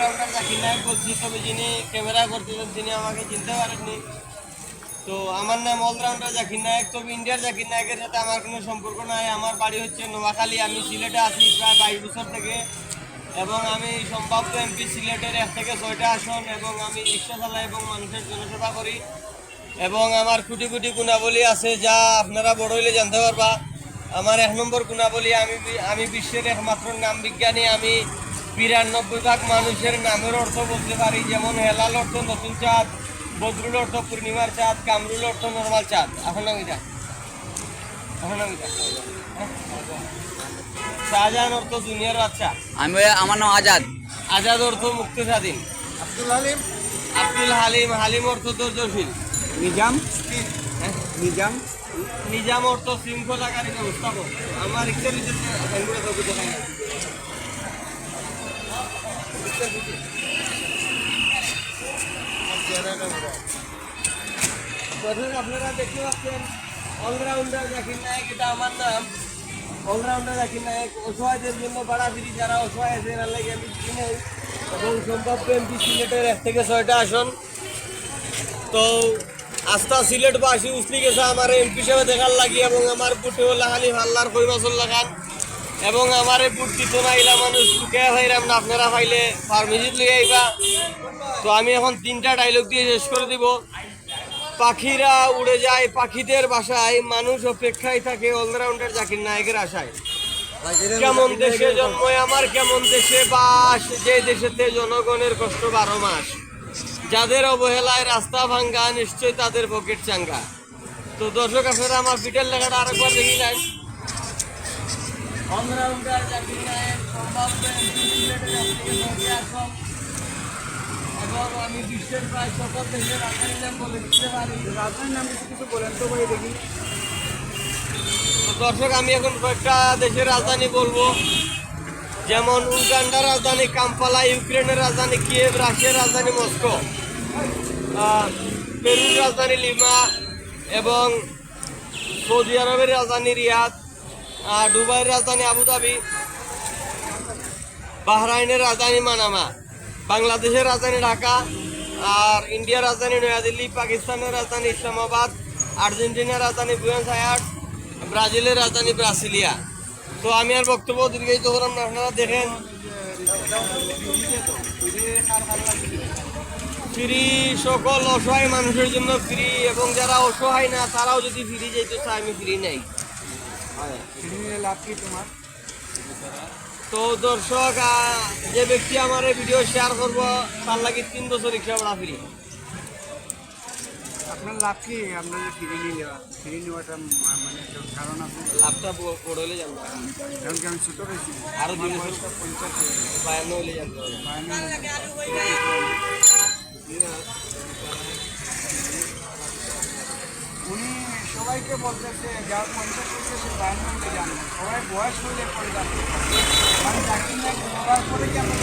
Allrounder Zakir Naik বলছি, তবে যিনি ক্যামেরা করতেছেন তিনি আমাকে চিনতে পারেননি। তো আমার নাম অলরাউন্ডার জাকির নায়ক, তবে ইন্ডিয়ার জাকির নায়কের সাথে আমার কোনো সম্পর্ক নাই। আমার বাড়ি হচ্ছে নোয়াখালী, আমি সিলেটে আছি প্রায় 22 বছর থেকে, এবং আমি সম্ভাব্য এমপি সিলেটের 1 থেকে 6টা আসন, এবং আমি রিক্সা চালাই এবং মানুষের জনসেবা করি, এবং আমার কোটি কোটি গুণাবলী আছে যা আপনারা বড় হইলে জানতে পারবা। আমার 1 নম্বর গুণাবলী, আমি বিশ্বের একমাত্র নাম বিজ্ঞানী। আমি 92 ভাগ মানুষের নামের অর্থ বলতে পারি, যেমন হেলাল অর্থ নতুন চাঁদ, বদরুল অর্থ পূর্ণিমার চাঁদ, কামরুল অর্থ নর্মাল চাঁদ। এখন নাম এটা শাহজাহান অর্থ দুনিয়ার বাচ্চা। আমার নাম আজাদ। আজাদ অর্থ মুক্ত স্বাধীন। আব্দুল হালিম, হালিম অর্থ ধৈর্যশীল। নিজাম নিজাম নিজাম অর্থ শৃঙ্খলাকারী ব্যবস্থাপক। আমার ইচ্ছার আপনারা দেখতে পাচ্ছেন অলরাউন্ডার জাকির নায়ক, এটা আমার নাম। অলরাউন্ডার জাকির নায়ক অসহায়দের জন্য বাড়াফিরি, যারা অসহায় আছে এর লাগে আমি চিনি, এবং সম্ভাব্য এমপি সিলেটের 1 থেকে 6টা আসন। তো আস্থা সিলেটবাসী উসলি গেছে আমার এমপি হিসেবে দেখার লাগি, এবং আমার বুটে হলে খালি হাল্লার কই মাসল লাগান, এবং আমার বুট দিত না ইলা মানুষ টুকে ভাইরাম না, আপনারা পাইলে ফার্মেসিত লিয়ে আইবা। তো আমি এখন 3টা ডায়লগ দিয়ে শেষ করে দিব। পাখিরা উড়ে যায় পাখিদের বাসায়, মানুষ অপেক্ষায় থাকে অলরাউন্ডার জাকির নায়কের আশায়। কেমন দেশে জন্ম আমার, কেমন দেশে বাস, যে দেশেতে জনগণের কষ্ট 12 মাস। যাদের অবহেলায় রাস্তা ভাঙ্গা, নিশ্চয় তাদের পকেট চাঙ্গা। তো দর্শক আপনারা আমার পিঠের লেখাটা আরেকবার দেখি নাই। অলরাউন্ডার জাকির নায়ক সম্ভাব্য এমপি সিলেটের 1 থেকে 6টি আসন, এবং আমি বিশ্বের প্রায় সকল দেশের রাজধানীর নাম বলে দিতে পারি। রাজধানীর নাম কিছু বলেন তো ভাই দেখি। দর্শক আমি এখন কয়েকটা দেশের রাজধানী বলবো, যেমন উগান্ডার রাজধানী কাম্পালা, ইউক্রেনের রাজধানী কিয়েভ, রাশিয়ার রাজধানী মস্কো, পেরুর রাজধানী লিমা, এবং সৌদি আরবের রাজধানী রিয়াদ, দুবাইয়ের রাজধানী আবুধাবি, বাহরাইনের রাজধানী মানামা, বাংলাদেশের রাজধানী ঢাকা, আর ইন্ডিয়ার রাজধানী নয়াদিল্লি, পাকিস্তানের রাজধানী ইসলামাবাদ, আর্জেন্টিনার রাজধানী বুয়েনোস আয়ার্স, ব্রাজিলের রাজধানী ব্রাসিলিয়া। তো আমি আর বক্তব্য দীর্ঘায়িত করলাম না, আপনারা দেখেন। ফ্রি, সকল অসহায় মানুষের জন্য ফ্রি, এবং যারা অসহায় না তারাও যদি ফ্রি যেতে চায়, আমি ফ্রি নেই। লাভ কি তোমার? তো দর্শক, যে ব্যক্তি আমার এই ভিডিও শেয়ার করব তার লাগে 3 বছর রিক্সা ভাড়া ফ্রি। আপনার লাভ কি? আপনার যে ফ্রি নেওয়াটা মানে কারণ আপনার লাভটা বড় হলে জানবো, কারণ কি আমি ছোট রয়েছি, আরো 2 বছর 52 হলে জানবো। উনি সবাইকে বলতেছে যার 50 হয়েছে সে 52 জানবে, সবাই বয়স হলে পরে জানবে। মানে জাকির নায়ক বলার পরে কি আমরা